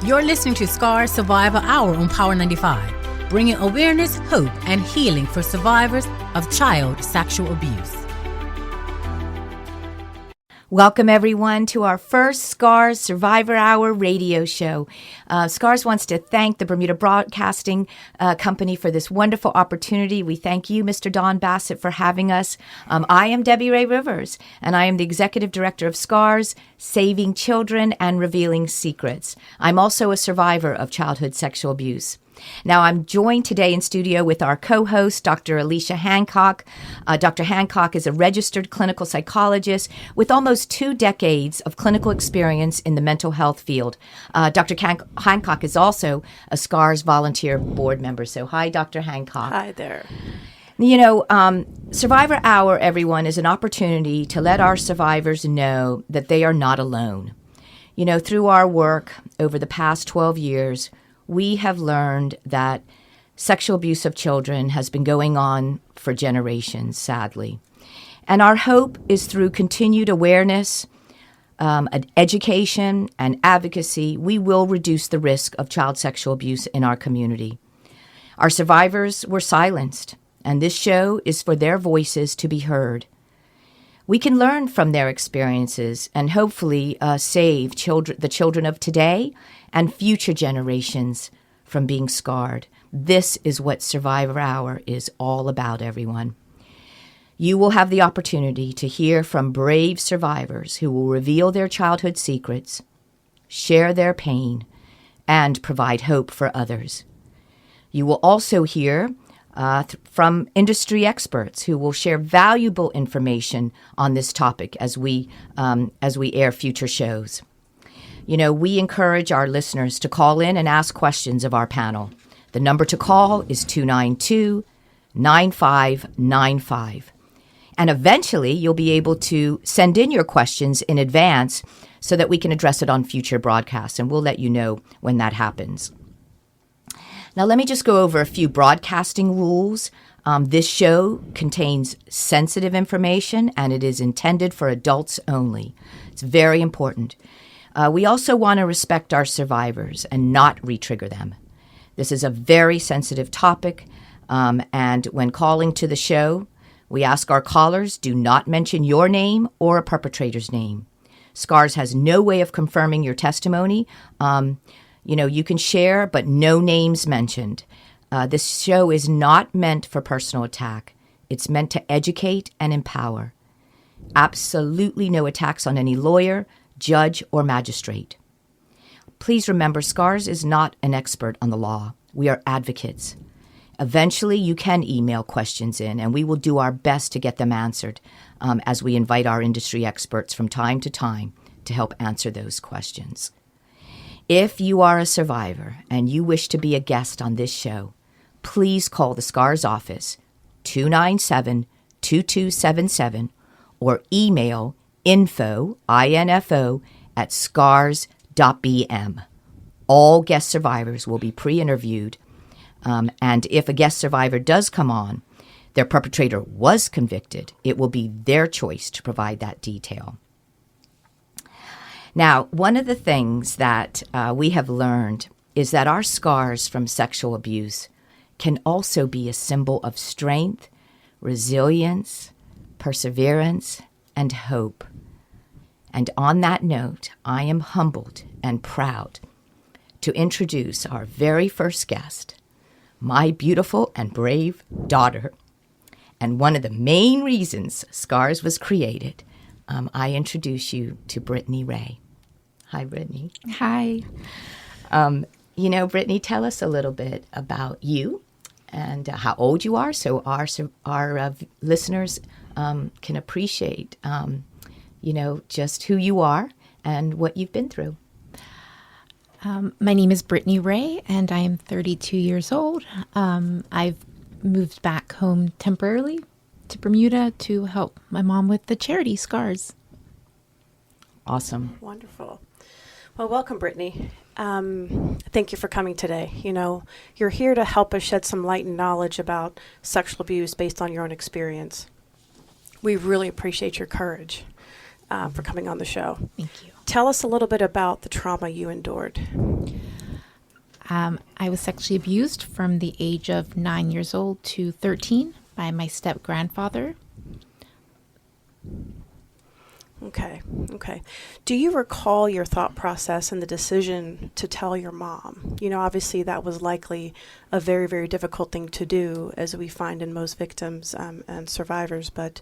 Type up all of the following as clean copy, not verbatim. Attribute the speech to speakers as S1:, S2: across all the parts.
S1: You're listening to Scars Survivor Hour on Power 95, bringing awareness, hope, and healing for survivors of child sexual abuse.
S2: Welcome, everyone, to our first Scars Survivor Hour radio show. Scars wants to thank the Bermuda Broadcasting Company for this wonderful opportunity. We thank you, Mr. Don Bassett, for having us. I am Debbie Ray Rivers, and I am the Executive Director of Scars, Saving Children and Revealing Secrets. I'm also a survivor of childhood sexual abuse. Now, I'm joined today in studio with our co-host, Dr. Alicia Hancock. Dr. Hancock is a registered clinical psychologist with almost 2 decades of clinical experience in the mental health field. Dr. Hancock is also a SCARS volunteer board member. So, hi, Dr. Hancock.
S3: Hi there.
S2: You know, Survivor Hour, everyone, is an opportunity to let our survivors know that they are not alone. You know, through our work over the past 12 years, we have learned that sexual abuse of children has been going on for generations, sadly. And our hope is through continued awareness, education, and advocacy, we will reduce the risk of child sexual abuse in our community. Our survivors were silenced, and this show is for their voices to be heard. We can learn from their experiences and hopefully save the children of today and future generations from being scarred. This is what Survivor Hour is all about, everyone. You will have the opportunity to hear from brave survivors who will reveal their childhood secrets, share their pain, and provide hope for others. You will also hear from industry experts who will share valuable information on this topic as we air future shows. You know, we encourage our listeners to call in and ask questions of our panel. The number to call is 292-9595. And eventually, you'll be able to send in your questions in advance so that we can address it on future broadcasts, and we'll let you know when that happens. Now, let me just go over a few broadcasting rules. This show contains sensitive information, and it is intended for adults only. It's very important. We also want to respect our survivors and not re-trigger them. This is a very sensitive topic, and when calling to the show, we ask our callers do not mention your name or a perpetrator's name. SCARS has no way of confirming your testimony. You know, you can share, but no names mentioned. This show is not meant for personal attack. It's meant to educate and empower. Absolutely no attacks on any lawyer, judge, or magistrate. Please remember, SCARS is not an expert on the law. We are advocates. Eventually, you can email questions in, and we will do our best to get them answered as we invite our industry experts from time to time to help answer those questions. If you are a survivor and you wish to be a guest on this show, please call the SCARS office, 297-2277, or email info, I-N-F-O, at scars.bm. All guest survivors will be pre-interviewed, and if a guest survivor does come on, their perpetrator was convicted, it will be their choice to provide that detail. Now, one of the things that we have learned is that our scars from sexual abuse can also be a symbol of strength, resilience, perseverance, and hope. And on that note, I am humbled and proud to introduce our very first guest, my beautiful and brave daughter. And one of the main reasons SCARS was created, I introduce you to Brittany Ray. Hi, Brittany.
S4: Hi.
S2: You know, Brittany, tell us a little bit about you and how old you are so our listeners can appreciate, you know, just who you are and what you've been through.
S4: My name is Brittany Ray, and I am 32 years old. I've moved back home temporarily to Bermuda to help my mom with the charity SCARS.
S2: Awesome.
S3: Wonderful. Well, welcome, Brittany. Thank you for coming today. You know, you're here to help us shed some light and knowledge about sexual abuse based on your own experience. We really appreciate your courage. for coming on the show.
S4: Thank you.
S3: Tell us a little bit about the trauma you endured.
S4: I was sexually abused from the age of 9 years old to 13 by my step-grandfather.
S3: Okay. Do you recall your thought process and the decision to tell your mom? You know, obviously that was likely a very, very difficult thing to do, as we find in most victims and survivors. But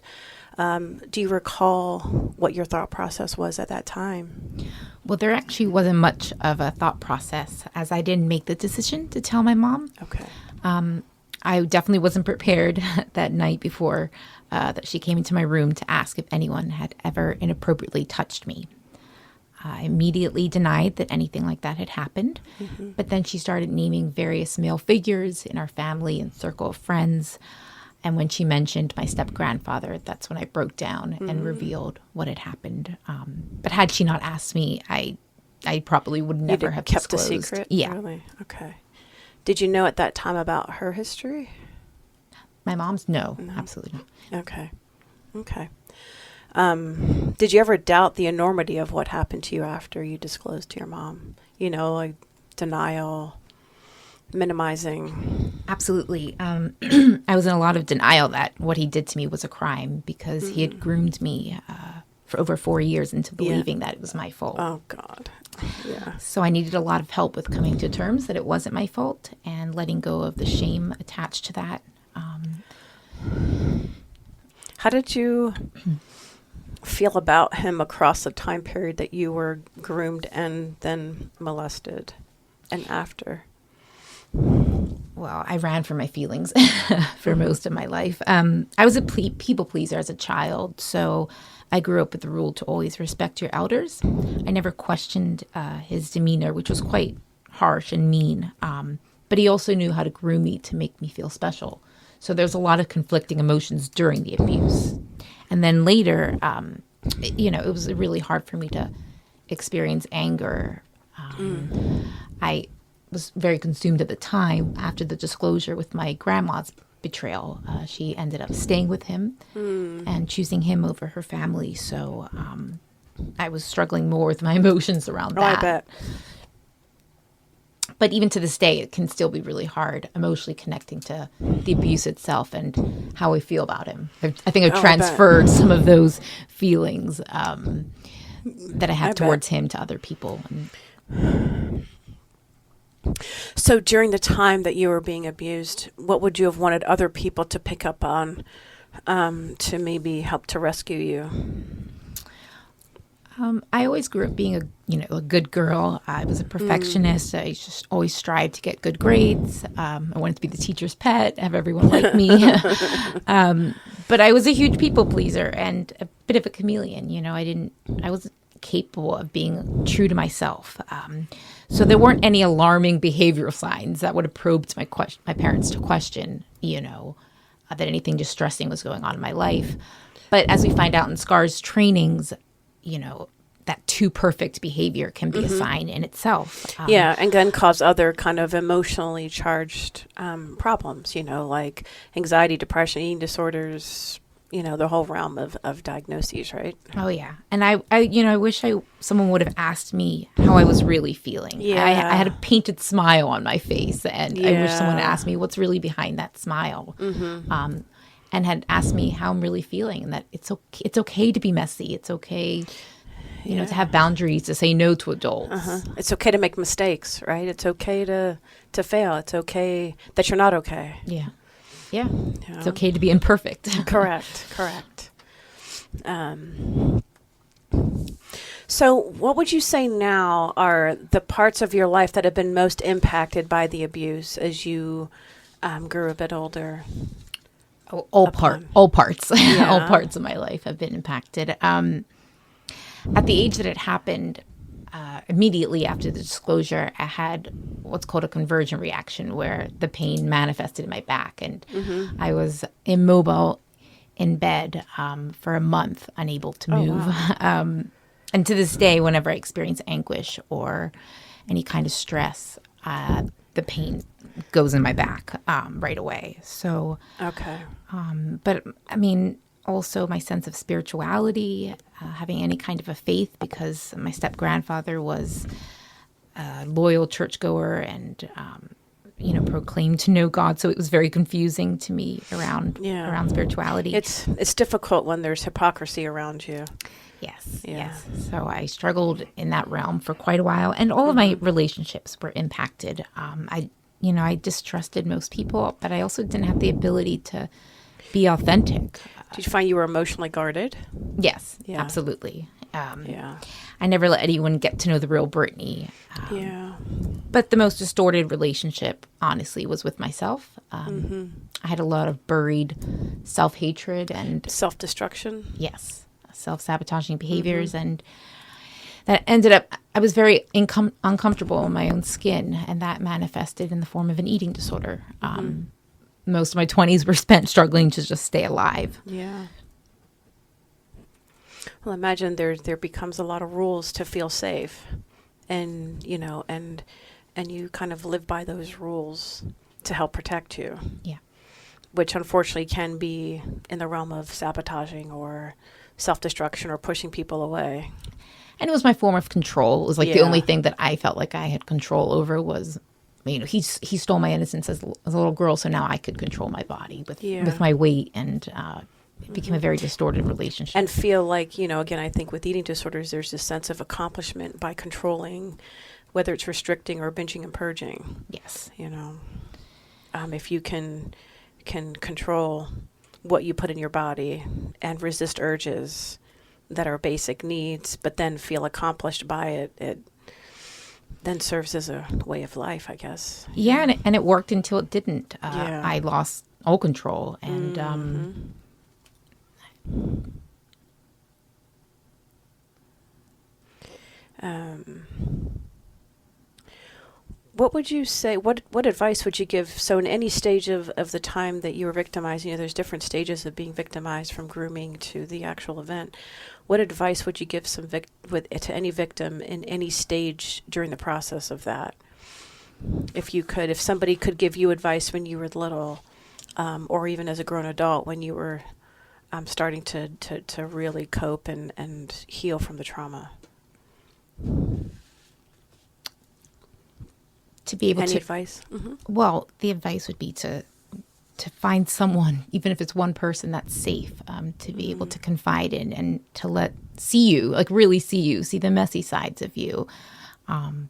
S3: do you recall what your thought process was at that time?
S4: Well, there actually wasn't much of a thought process, as I didn't make the decision to tell my mom.
S3: Okay.
S4: I definitely wasn't prepared that night before that she came into my room to ask if anyone had ever inappropriately touched me. I immediately denied that anything like that had happened, but then she started naming various male figures in our family and circle of friends. And when she mentioned my step-grandfather, that's when I broke down and revealed what had happened. But had she not asked me, I probably would never have
S3: kept
S4: disclosed.
S3: a secret?
S4: Yeah.
S3: Really? Okay. Did you know at that time about her history?
S4: My mom's? No, absolutely not.
S3: Okay. Did you ever doubt the enormity of what happened to you after you disclosed to your mom? You know, like denial, minimizing.
S4: Absolutely. I was in a lot of denial that what he did to me was a crime because he had groomed me for over 4 years into believing that it was my fault.
S3: Oh, God. Yeah.
S4: So I needed a lot of help with coming to terms that it wasn't my fault and letting go of the shame attached to that.
S3: How did you feel about him across the time period that you were groomed and then molested and after?
S4: Well, I ran from my feelings for most of my life. I was a people pleaser as a child, so I grew up with the rule to always respect your elders. I never questioned his demeanor, which was quite harsh and mean. But he also knew how to groom me to make me feel special. So there's a lot of conflicting emotions during the abuse. And then later, it was really hard for me to experience anger. I was very consumed at the time after the disclosure with my grandma's betrayal. She ended up staying with him and choosing him over her family. So I was struggling more with my emotions around that.
S3: I bet.
S4: But even to this day, it can still be really hard emotionally connecting to the abuse itself and how I feel about him. I think I've transferred some of those feelings that I have towards him to other people.
S3: So during the time that you were being abused, what would you have wanted other people to pick up on to maybe help to rescue you?
S4: I always grew up being a good girl. I was a perfectionist. I just always strived to get good grades. I wanted to be the teacher's pet, have everyone like me. But I was a huge people pleaser and a bit of a chameleon. I wasn't capable of being true to myself. So there weren't any alarming behavioral signs that would have probed my parents to question, that anything distressing was going on in my life. But as we find out in SCAR's trainings, that too perfect behavior can be a sign in itself.
S3: And can cause other kind of emotionally charged problems, like anxiety, depression, eating disorders, the whole realm of diagnoses, right?
S4: Oh, yeah. And I wish someone would have asked me how I was really feeling.
S3: Yeah.
S4: I had a painted smile on my face, and I wish someone had asked me what's really behind that smile. And had asked me how I'm really feeling, and that it's okay to be messy. It's okay, to have boundaries, to say no to adults.
S3: It's okay to make mistakes, right? It's okay to fail. It's okay that you're not okay.
S4: Yeah. It's okay to be imperfect.
S3: Correct. So what would you say now are the parts of your life that have been most impacted by the abuse as you grew a bit older?
S4: All parts all parts of my life have been impacted. At the age that it happened, immediately after the disclosure, I had what's called a convergent reaction, where the pain manifested in my back, and I was immobile in bed for a month, unable to move. Wow. And to this day, whenever I experience anguish or any kind of stress, the pain goes in my back right away. So,
S3: okay.
S4: But I mean, also my sense of spirituality, having any kind of a faith, because my step-grandfather was a loyal churchgoer and, proclaimed to know God. So it was very confusing to me around spirituality.
S3: It's difficult when there's hypocrisy around you.
S4: Yes,
S3: Yeah.
S4: yes. So I struggled in that realm for quite a while, and all of my relationships were impacted. I distrusted most people, but I also didn't have the ability to be authentic.
S3: Did you find you were emotionally guarded?
S4: Yes,
S3: Yeah.
S4: absolutely.
S3: Yeah.
S4: I never let anyone get to know the real Brittany.
S3: Yeah.
S4: But the most distorted relationship, honestly, was with myself. I had a lot of buried self-hatred and,
S3: Self-destruction.
S4: yes, self-sabotaging behaviors. And that ended up, I was very uncomfortable in my own skin, and that manifested in the form of an eating disorder. Most of my 20s were spent struggling to just stay alive.
S3: Yeah. Well, imagine there becomes a lot of rules to feel safe, and you kind of live by those rules to help protect you,
S4: Yeah.
S3: which unfortunately can be in the realm of sabotaging or self-destruction or pushing people away.
S4: And it was my form of control. It was like the
S3: Yeah.
S4: only thing that I felt like I had control over was, he stole my innocence as a little girl, so now I could control my body with my weight, and it became a very distorted relationship.
S3: And feel like, again, I think with eating disorders, there's this sense of accomplishment by controlling, whether it's restricting or binging and purging.
S4: Yes.
S3: If you can control what you put in your body and resist urges that are basic needs, but then feel accomplished by it, it then serves as a way of life, I guess.
S4: Yeah, and it worked until it didn't.
S3: Yeah.
S4: I lost all control, and
S3: What would you say, what advice would you give? So in any stage of the time that you were victimized, there's different stages of being victimized, from grooming to the actual event. What advice would you give to any victim in any stage during the process of that? If somebody could give you advice when you were little, or even as a grown adult when you were starting to really cope and heal from the trauma.
S4: to be able
S3: Any
S4: to
S3: advice?
S4: Well, the advice would be to find someone, even if it's one person, that's safe, to be able to confide in, and to see you, like really see you, see the messy sides of you.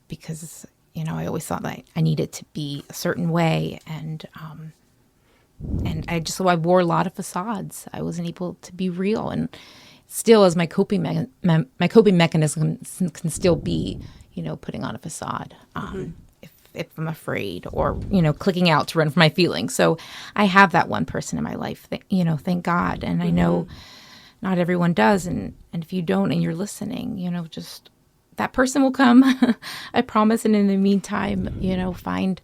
S4: Because, I always thought that I needed to be a certain way. And I wore a lot of facades. I wasn't able to be real. And still, as my coping mechanism can still be, putting on a facade. If I'm afraid, or, clicking out to run from my feelings. So I have that one person in my life, thank God. And I know not everyone does. And if you don't, and you're listening, just that person will come. I promise. And in the meantime, find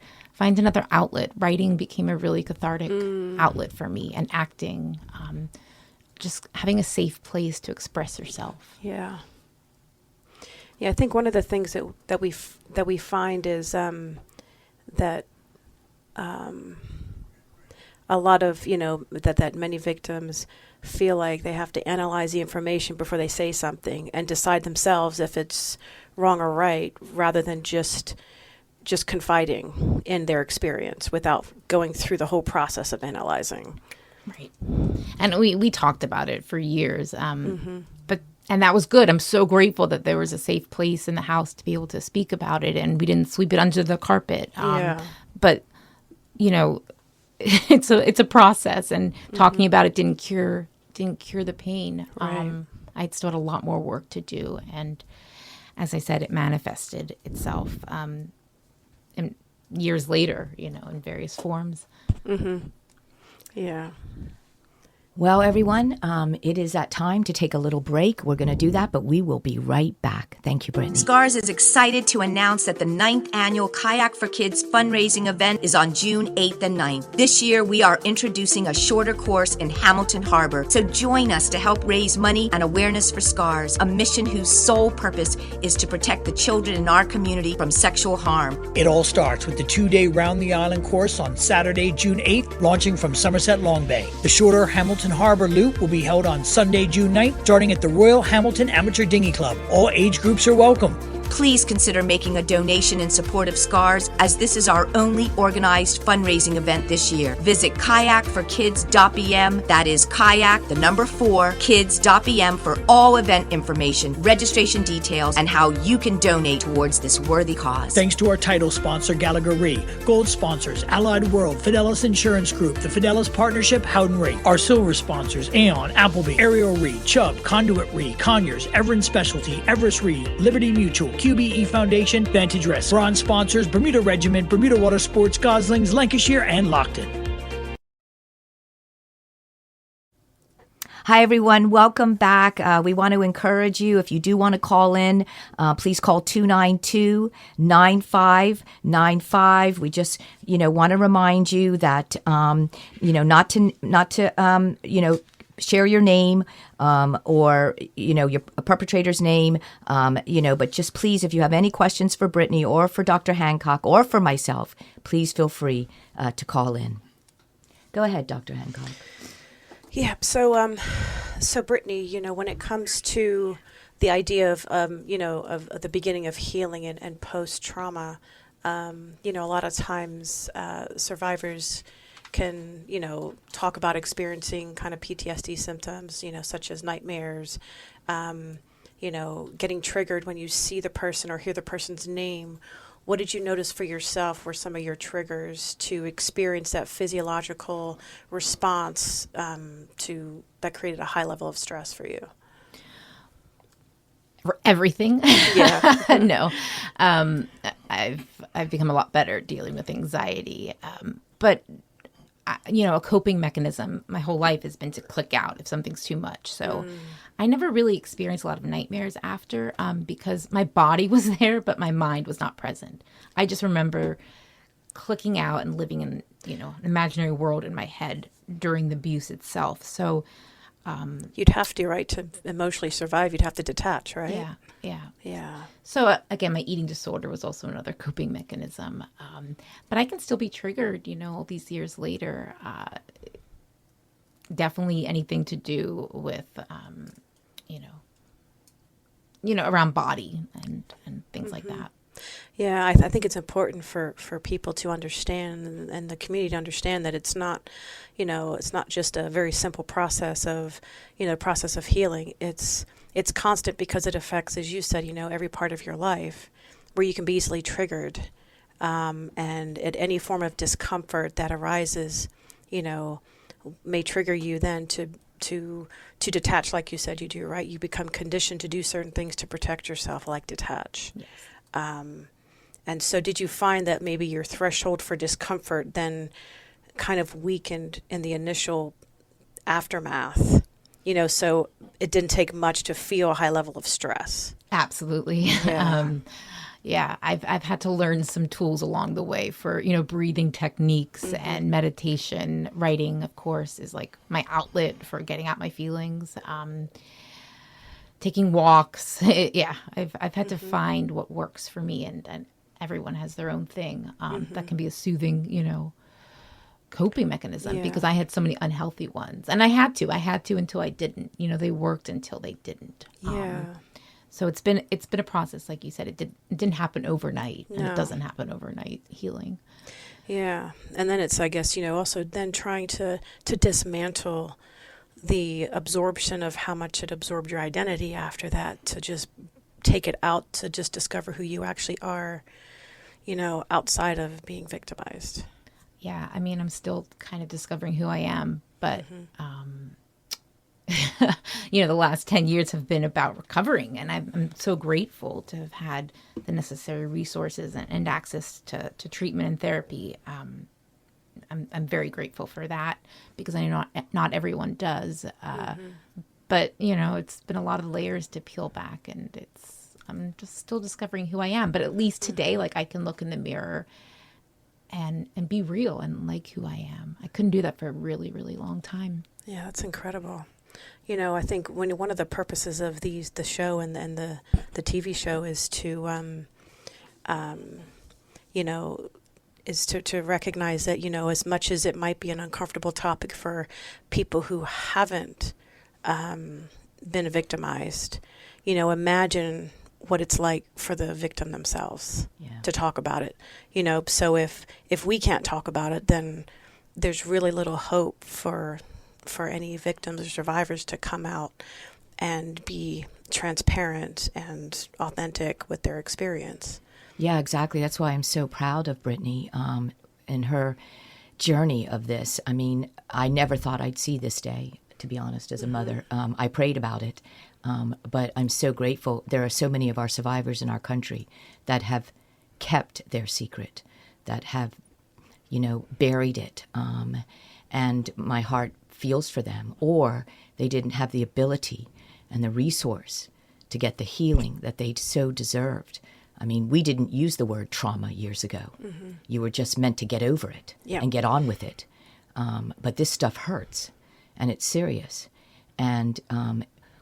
S4: another outlet. Writing became a really cathartic outlet for me, and acting, just having a safe place to express yourself.
S3: Yeah. Yeah, I think one of the things that we find is that a lot of that many victims feel like they have to analyze the information before they say something and decide themselves if it's wrong or right, rather than just confiding in their experience without going through the whole process of analyzing.
S4: Right. And we talked about it for years. And that was good. I'm so grateful that there was a safe place in the house to be able to speak about it, and we didn't sweep it under the carpet. But, it's a process, and talking about it didn't cure the pain.
S3: Right.
S4: I still had a lot more work to do. And as I said, it manifested itself in years later, in various forms.
S3: Yeah.
S2: Well, everyone, it is that time to take a little break. We're going to do that, but we will be right back. Thank you, Brittany.
S5: SCARS is excited to announce that the 9th annual Kayak for Kids fundraising event is on June 8th and 9th. This year, we are introducing a shorter course in Hamilton Harbor. So join us to help raise money and awareness for SCARS, a mission whose sole purpose is to protect the children in our community from sexual harm.
S6: It all starts with the 2-day Round the Island course on Saturday, June 8th, launching from Somerset Long Bay. The shorter Hamilton Hamilton Harbor Loop will be held on Sunday, June 9th, starting at the Royal Hamilton Amateur Dinghy Club. All age groups are welcome.
S5: Please consider making a donation in support of SCARS, as this is our only organized fundraising event this year. Visit kayakforkids.bm, that is kayak, the number 4, kids.bm for all event information, registration details, and how you can donate towards this worthy cause.
S6: Thanks to our title sponsor, Gallagher Re, gold sponsors, Allied World, Fidelis Insurance Group, the Fidelis Partnership, Howden Re, our silver sponsors, Aon, Appleby, Ariel Re, Chubb, Conduit Re, Conyers, Everin Specialty, Everest Re, Liberty Mutual, QBE Foundation, Vantage Rest. Bronze sponsors, Bermuda Regiment, Bermuda Water Sports, Goslings, Lancashire, and Lockton.
S2: Hi, everyone. Welcome back. We want to encourage you, if you do want to call in, please call 292-9595. We just, want to remind you that, not to share your name or, your perpetrator's name, but just please, if you have any questions for Brittany or for Dr. Hancock or for myself, please feel free to call in. Go ahead, Dr. Hancock.
S3: Yeah. So Brittany, when it comes to the idea of the beginning of healing and post-trauma, a lot of times survivors can, talk about experiencing kind of PTSD symptoms, such as nightmares, getting triggered when you see the person or hear the person's name. What did you notice for yourself were some of your triggers to experience that physiological response that created a high level of stress for you?
S4: For everything.
S3: Yeah.
S4: No. I've become a lot better dealing with anxiety. But a coping mechanism my whole life has been to click out if something's too much. So I never really experienced a lot of nightmares after because my body was there, but my mind was not present. I just remember clicking out and living in, an imaginary world in my head during the abuse itself. So
S3: you'd have to, right, to emotionally survive, you'd have to detach, right?
S4: Yeah. So again, my eating disorder was also another coping mechanism. But I can still be triggered, all these years later. Definitely anything to do with, around body and things like that.
S3: Yeah, I think it's important for people to understand and the community to understand that it's not, it's not just a very simple process of, process of healing. It's constant because it affects, as you said, every part of your life where you can be easily triggered. And at any form of discomfort that arises, may trigger you then to detach, like you said you do, right? You become conditioned to do certain things to protect yourself, like detach.
S4: Yes.
S3: And so did you find that maybe your threshold for discomfort then kind of weakened in the initial aftermath? So it didn't take much to feel a high level of stress.
S4: Absolutely.
S3: Yeah.
S4: I've had to learn some tools along the way for, breathing techniques and meditation. Writing, of course, is like my outlet for getting out my feelings. Taking walks. I've had to find what works for me, and everyone has their own thing that can be a soothing, coping mechanism because I had so many unhealthy ones, and I had to until I didn't. They worked until they didn't. So it's been a process, like you said. It didn't happen overnight, and it doesn't happen overnight. Healing.
S3: Yeah, and then it's, I guess, also then trying to dismantle the absorption of how much it absorbed your identity after that, to just take it out, to just discover who you actually are, outside of being victimized.
S4: Yeah, I mean, I'm still kind of discovering who I am, but the last 10 years have been about recovering, and I'm so grateful to have had the necessary resources and access to treatment and therapy. I'm very grateful for that, because I know not everyone does. But, it's been a lot of layers to peel back, and I'm just still discovering who I am. But at least today, I can look in the mirror and be real and like who I am. I couldn't do that for a really, really long time.
S3: Yeah, that's incredible. I think one of the purposes of the show and the TV show is to, is to recognize that, as much as it might be an uncomfortable topic for people who haven't been victimized, imagine what it's like for the victim themselves to talk about it. So if we can't talk about it, then there's really little hope for any victims or survivors to come out and be transparent and authentic with their experience.
S2: Yeah, exactly. That's why I'm so proud of Brittany and her journey of this. I mean, I never thought I'd see this day, to be honest, as a mother. I prayed about it, but I'm so grateful. There are so many of our survivors in our country that have kept their secret, that have, buried it. And my heart feels for them. Or they didn't have the ability and the resource to get the healing that they so deserved. I mean, we didn't use the word trauma years ago. You were just meant to get over it and get on with it. But this stuff hurts, and it's serious. And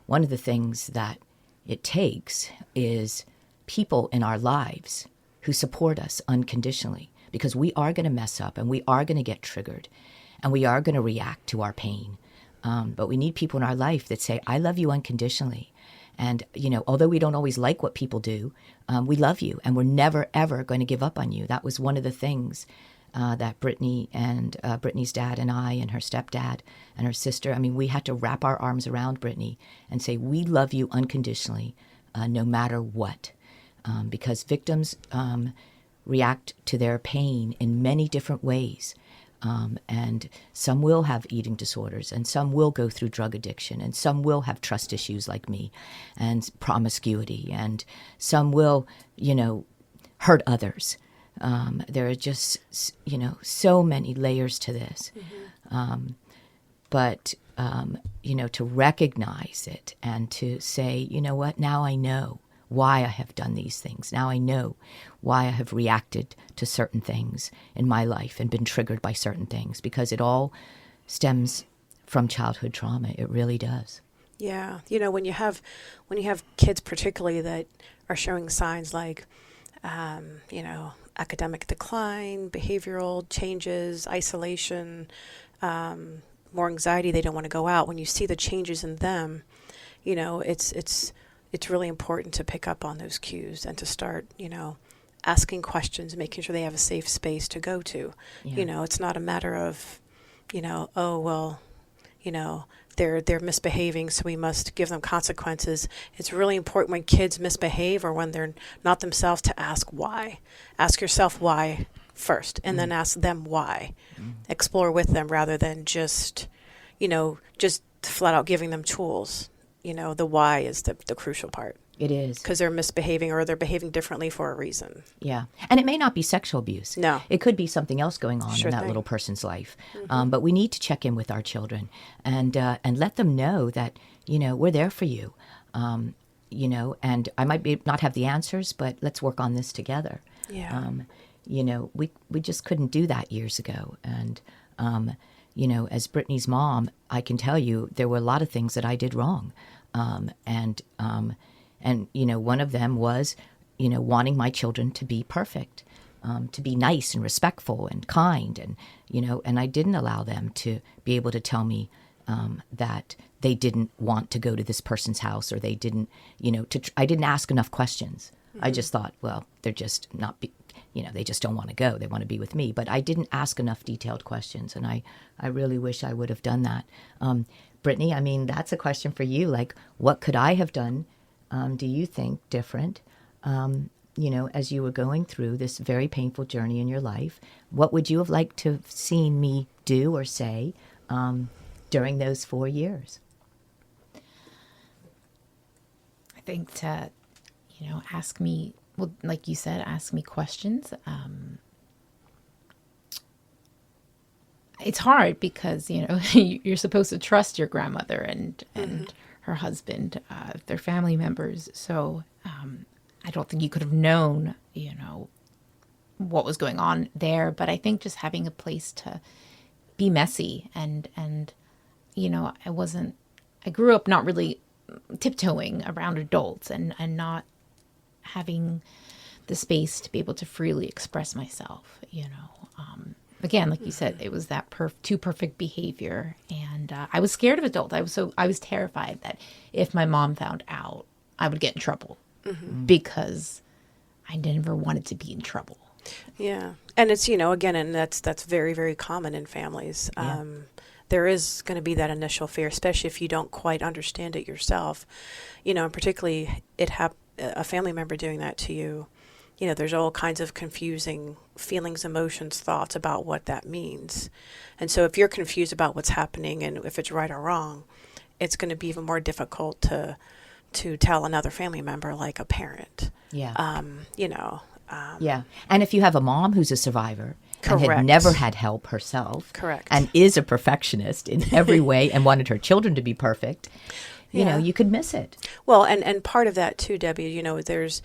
S2: one of the things that it takes is people in our lives who support us unconditionally, because we are going to mess up and we are going to get triggered and we are going to react to our pain. But we need people in our life that say, I love you unconditionally. And, although we don't always like what people do, we love you and we're never, ever going to give up on you. That was one of the things that Brittany and Brittany's dad and I and her stepdad and her sister, we had to wrap our arms around Brittany and say, we love you unconditionally, no matter what. Because victims react to their pain in many different ways. And some will have eating disorders, and some will go through drug addiction, and some will have trust issues like me, and promiscuity, and some will, hurt others. There are just, so many layers to this. But, to recognize it and to say, you know what, now I know why I have done these things. Now I know why I have reacted to certain things in my life and been triggered by certain things, because it all stems from childhood trauma. It really does.
S3: Yeah. When you have kids particularly that are showing signs like, academic decline, behavioral changes, isolation, more anxiety, they don't want to go out. When you see the changes in them, it's really important to pick up on those cues and to start, asking questions, making sure they have a safe space to go to. Yeah. It's not a matter of, they're misbehaving, so we must give them consequences. It's really important when kids misbehave or when they're not themselves to ask why. Ask yourself why first, and then ask them why. Explore with them rather than just flat out giving them tools. The why is the crucial part.
S2: It is.
S3: Because they're misbehaving or they're behaving differently for a reason.
S2: Yeah. And it may not be sexual abuse. No. It could be something else going on in that little person's life. But we need to check in with our children and let them know that, we're there for you. And I might not have the answers, but let's work on this together.
S3: Yeah.
S2: We just couldn't do that years ago. And, as Brittany's mom, I can tell you there were a lot of things that I did wrong. And one of them was, wanting my children to be perfect, to be nice and respectful and kind. And, and I didn't allow them to be able to tell me that they didn't want to go to this person's house, or they didn't, I didn't ask enough questions. I just thought, well, they're just not, they just don't want to go. They want to be with me. But I didn't ask enough detailed questions. And I really wish I would have done that. Brittany, that's a question for you. Like, what could I have done, do you think, different, as you were going through this very painful journey in your life? What would you have liked to have seen me do or say during those 4 years?
S4: I think to, ask me, well, like you said, ask me questions. It's hard because, you're supposed to trust your grandmother and her husband, their family members. So I don't think you could have known, what was going on there. But I think just having a place to be messy and I grew up not really tiptoeing around adults and not having the space to be able to freely express myself, Again, like you said, it was that too perfect behavior, and I was scared of adults. I was terrified that if my mom found out, I would get in trouble because I never wanted to be in trouble.
S3: Yeah, and it's again, and that's very, very common in families.
S2: Yeah.
S3: There is going to be that initial fear, especially if you don't quite understand it yourself. And particularly a family member doing that to you. There's all kinds of confusing feelings, emotions, thoughts about what that means. And so if you're confused about what's happening and if it's right or wrong, it's going to be even more difficult to tell another family member, like a parent.
S2: Yeah.
S3: Yeah.
S2: And if you have a mom who's a survivor and had
S3: Correct.
S2: never had help herself,
S3: Correct.
S2: and is a perfectionist in every way and wanted her children to be perfect, you could miss it.
S3: Well, and part of that too, Debbie, there's,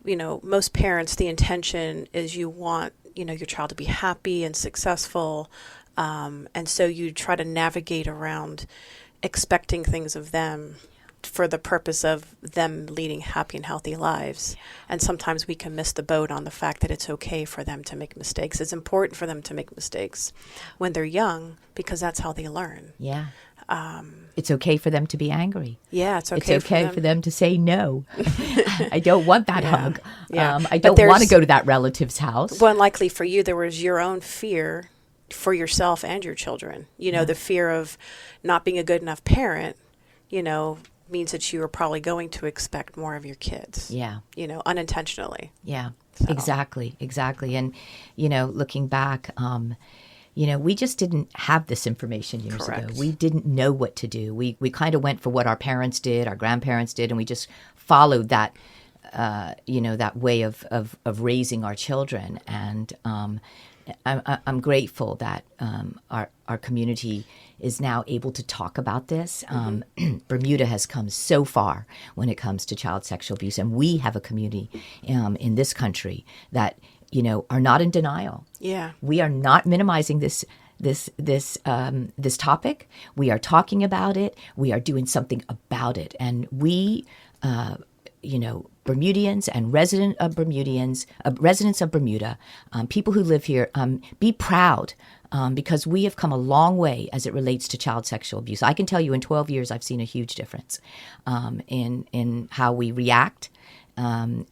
S3: most parents, the intention is you want, your child to be happy and successful. And so you try to navigate around expecting things of them for the purpose of them leading happy and healthy lives. And sometimes we can miss the boat on the fact that it's okay for them to make mistakes. It's important for them to make mistakes when they're young because that's how they learn.
S2: Yeah. It's okay for them to be angry.
S3: Yeah, it's okay
S2: for them to say no. I don't want that hug.
S3: Yeah.
S2: I
S3: But
S2: don't want to go to that relative's house.
S3: Well, and likely for you, there was your own fear for yourself and your children. The fear of not being a good enough parent, means that you are probably going to expect more of your kids.
S2: Yeah.
S3: Unintentionally.
S2: Yeah,
S3: So.
S2: exactly. And, looking back, we just didn't have this information years
S3: Correct.
S2: ago. We didn't know what to do. We kind of went for what our parents did, our grandparents did, and we just followed that, that way of raising our children. And I'm grateful that our community is now able to talk about this. Bermuda has come so far when it comes to child sexual abuse, and we have a community in this country that are not in denial.
S3: Yeah.
S2: We are not minimizing this topic. We are talking about it. We are doing something about it, and we, Bermudians and residents of Bermuda, people who live here, be proud. Because we have come a long way as it relates to child sexual abuse. I can tell you in 12 years, I've seen a huge difference in how we react and,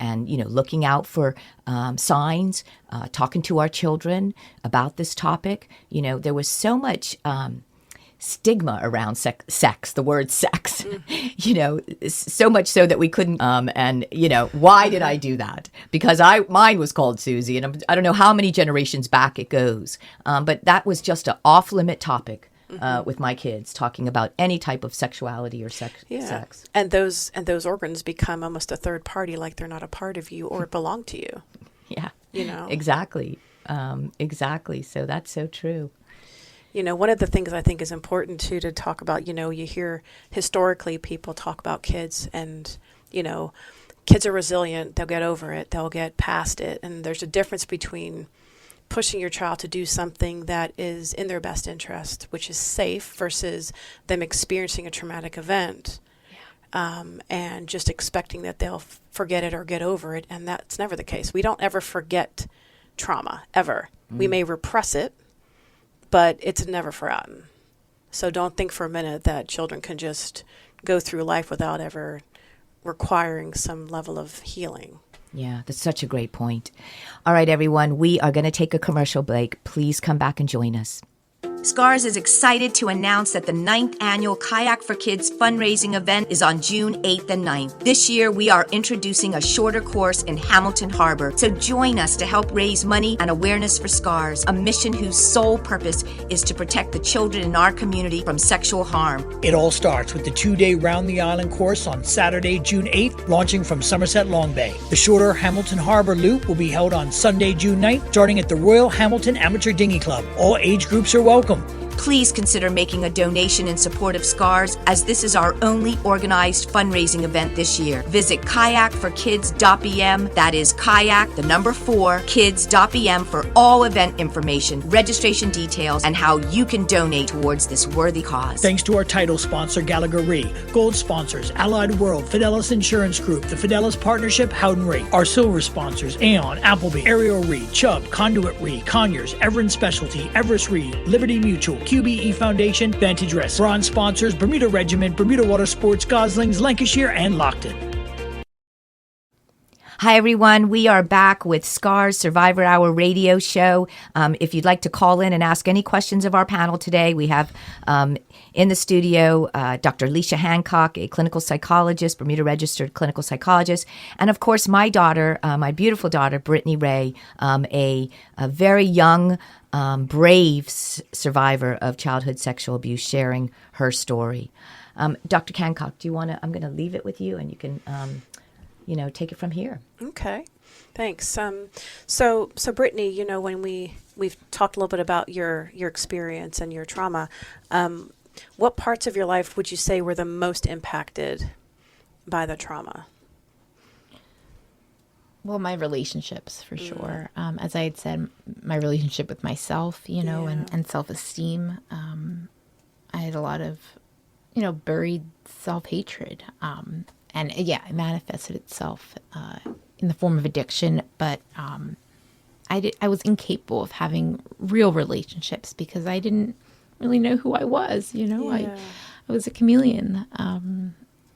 S2: looking out for signs, talking to our children about this topic. There was so much stigma around sex, the word sex, so much so that we couldn't, why did I do that? Because mine was called Susie, and I don't know how many generations back it goes. But that was just an off-limit topic with my kids, talking about any type of sexuality or sex.
S3: And those organs become almost a third party, like they're not a part of you or belong to you.
S2: Yeah. Exactly. Exactly. So that's so true.
S3: One of the things I think is important too to talk about, you hear historically people talk about kids and, kids are resilient. They'll get over it. They'll get past it. And there's a difference between pushing your child to do something that is in their best interest, which is safe, versus them experiencing a traumatic event and just expecting that they'll forget it or get over it. And that's never the case. We don't ever forget trauma, ever. We may repress it, but it's never forgotten. So don't think for a minute that children can just go through life without ever requiring some level of healing.
S2: Yeah, that's such a great point. All right, everyone, we are going to take a commercial break. Please come back and join us.
S5: SCARS is excited to announce that the 9th annual Kayak for Kids fundraising event is on June 8th and 9th. This year, we are introducing a shorter course in Hamilton Harbor. So join us to help raise money and awareness for SCARS, a mission whose sole purpose is to protect the children in our community from sexual harm.
S6: It all starts with the 2-day Round the Island course on Saturday, June 8th, launching from Somerset Long Bay. The shorter Hamilton Harbor Loop will be held on Sunday, June 9th, starting at the Royal Hamilton Amateur Dinghy Club. All age groups are welcome.
S5: Please consider making a donation in support of SCARS, as this is our only organized fundraising event this year. Visit kayakforkids.bm, that is kayak, the number 4, kids.bm for all event information, registration details, and how you can donate towards this worthy cause.
S6: Thanks to our title sponsor, Gallagher Re, gold sponsors, Allied World, Fidelis Insurance Group, the Fidelis Partnership, Howden Re, our silver sponsors, Aon, Appleby, Ariel Re, Chubb, Conduit Re, Conyers, Everin Specialty, Everest Re, Liberty Mutual, QBE Foundation, Vantage Rest. Bronze sponsors, Bermuda Regiment, Bermuda Water Sports, Goslings, Lancashire, and Lockton.
S2: Hi, everyone. We are back with SCARS Survivor Hour radio show. If you'd like to call in and ask any questions of our panel today, we have in the studio Dr. Alicia Hancock, a clinical psychologist, Bermuda registered clinical psychologist, and of course my daughter, my beautiful daughter, Brittany Ray, a very young, brave survivor of childhood sexual abuse, sharing her story. Dr. Hancock, do you want to? I'm going to leave it with you, and you can. Take it from here.
S3: Okay, thanks. So Brittany, when we've talked a little bit about your experience and your trauma, what parts of your life would you say were the most impacted by the trauma?
S4: Well, my relationships, for sure. As I had said, my relationship with myself, and self-esteem. I had a lot of, buried self-hatred. And it manifested itself in the form of addiction. But I was incapable of having real relationships because I didn't really know who I was. I was a chameleon.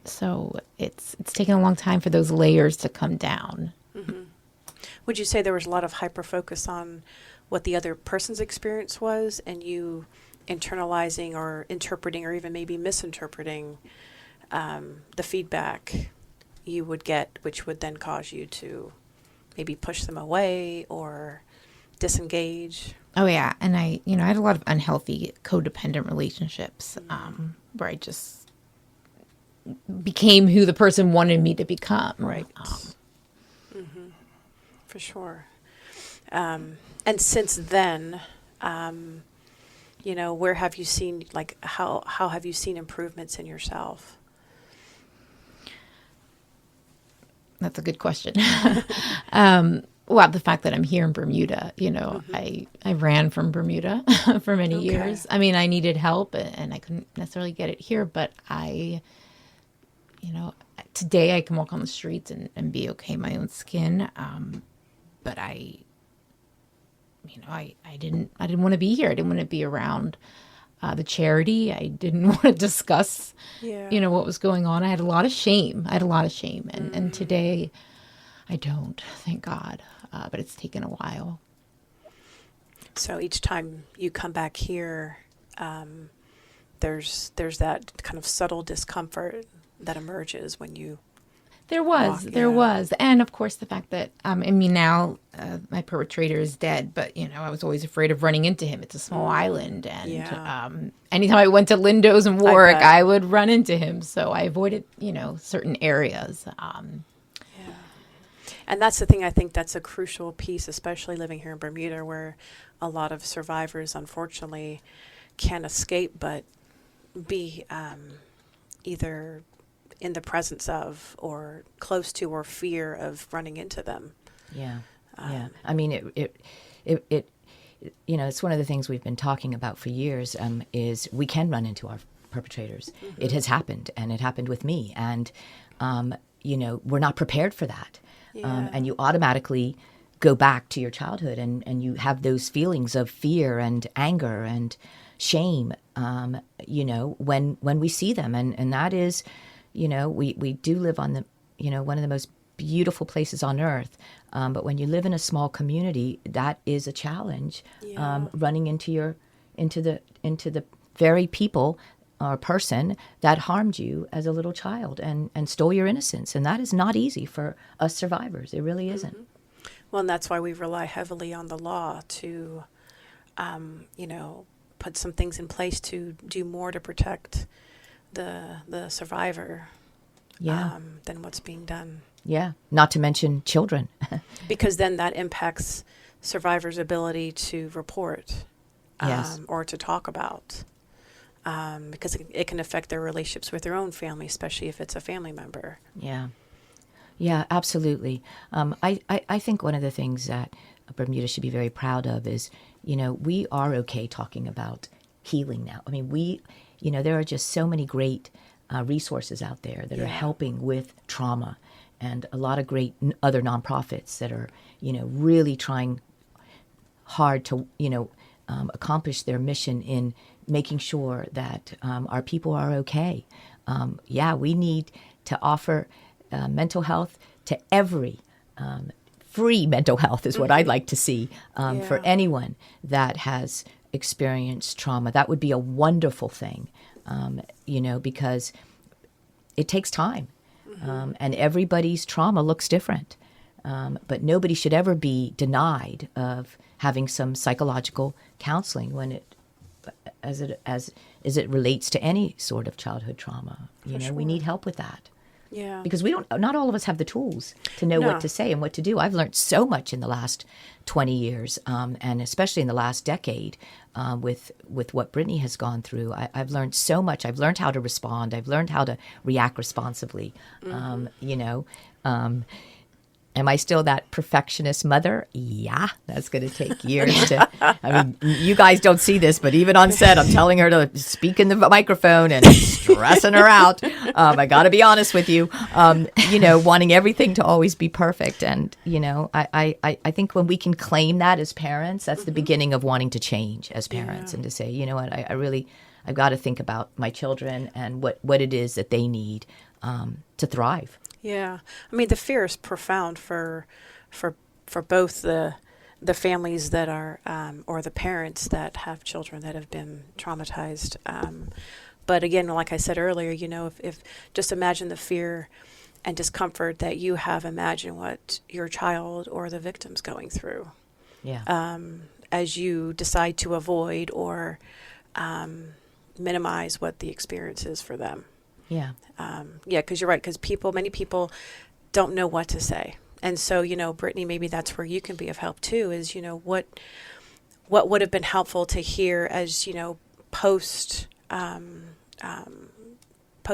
S4: So it's taken a long time for those layers to come down.
S3: Mm-hmm. Would you say there was a lot of hyper focus on what the other person's experience was, and you internalizing or interpreting or even maybe misinterpreting the feedback you would get, which would then cause you to maybe push them away or disengage?
S4: Oh yeah, and I had a lot of unhealthy codependent relationships where I just became who the person wanted me to become.
S3: Right. For sure. And since then, where have you seen, how have you seen improvements in yourself?
S4: That's a good question. Well, the fact that I'm here in Bermuda, I ran from Bermuda for many years. I mean, I needed help and I couldn't necessarily get it here, but today I can walk on the streets and be okay in my own skin. But I didn't want to be here. I didn't want to be around the charity. I didn't want to discuss, what was going on. I had a lot of shame. And today I don't, thank God. But it's taken a while.
S3: So each time you come back here, there's that kind of subtle discomfort that emerges when you
S4: There was. And of course the fact that, now my perpetrator is dead, but, I was always afraid of running into him. It's a small island. And anytime I went to Lindo's in Warwick, I would run into him. So I avoided, certain areas.
S3: And that's the thing, I think that's a crucial piece, especially living here in Bermuda, where a lot of survivors, unfortunately, can't escape but be either in the presence of or close to or fear of running into them.
S2: Yeah. I mean, it it's one of the things we've been talking about for years, is we can run into our perpetrators. Mm-hmm. It has happened, and it happened with me. And, we're not prepared for that. And you automatically go back to your childhood and you have those feelings of fear and anger and shame, when we see them. And that is, we do live on the, one of the most beautiful places on earth. But when you live in a small community, that is a challenge, running into the very people or person that harmed you as a little child and stole your innocence. And that is not easy for us survivors. It really isn't. Mm-hmm.
S3: Well, and that's why we rely heavily on the law to, put some things in place to do more to protect the survivor than what's being done.
S2: Yeah, not to mention children.
S3: Because then that impacts survivors' ability to report.
S2: Yes.
S3: or to talk about, because it can affect their relationships with their own family, especially if it's a family member.
S2: Yeah. Yeah, absolutely. I think one of the things that Bermuda should be very proud of is, we are okay talking about healing now. I mean, there are just so many great resources out there that are helping with trauma, and a lot of great other nonprofits that are, really trying hard to, accomplish their mission in making sure that our people are okay. We need to offer mental health to every free mental health is what I'd like to see for anyone that has experienced trauma. That would be a wonderful thing, because it takes time, and everybody's trauma looks different. But nobody should ever be denied of having some psychological counseling as it relates to any sort of childhood trauma. We need help with that.
S3: Yeah.
S2: Because not all of us have the tools to know what to say and what to do. I've learned so much in the last 20 years, and especially in the last decade, with what Brittany has gone through. I've learned so much. I've learned how to respond. I've learned how to react responsibly. Am I still that perfectionist mother? Yeah, that's going to take years to. I mean, you guys don't see this, but even on set, I'm telling her to speak in the microphone and stressing her out. I got to be honest with you. Wanting everything to always be perfect, and I think when we can claim that as parents, that's the beginning of wanting to change as parents, and to say, you know what, I've got to think about my children and what it is that they need to thrive.
S3: Yeah, I mean, the fear is profound for both the families that are or the parents that have children that have been traumatized. But again, like I said earlier, if just imagine the fear and discomfort that you have. Imagine what your child or the victim's going through.
S2: Yeah.
S3: As you decide to avoid or minimize what the experience is for them.
S2: Yeah.
S3: Because you're right. Because many people don't know what to say, and so Brittany, maybe that's where you can be of help too. Is what would have been helpful to hear as post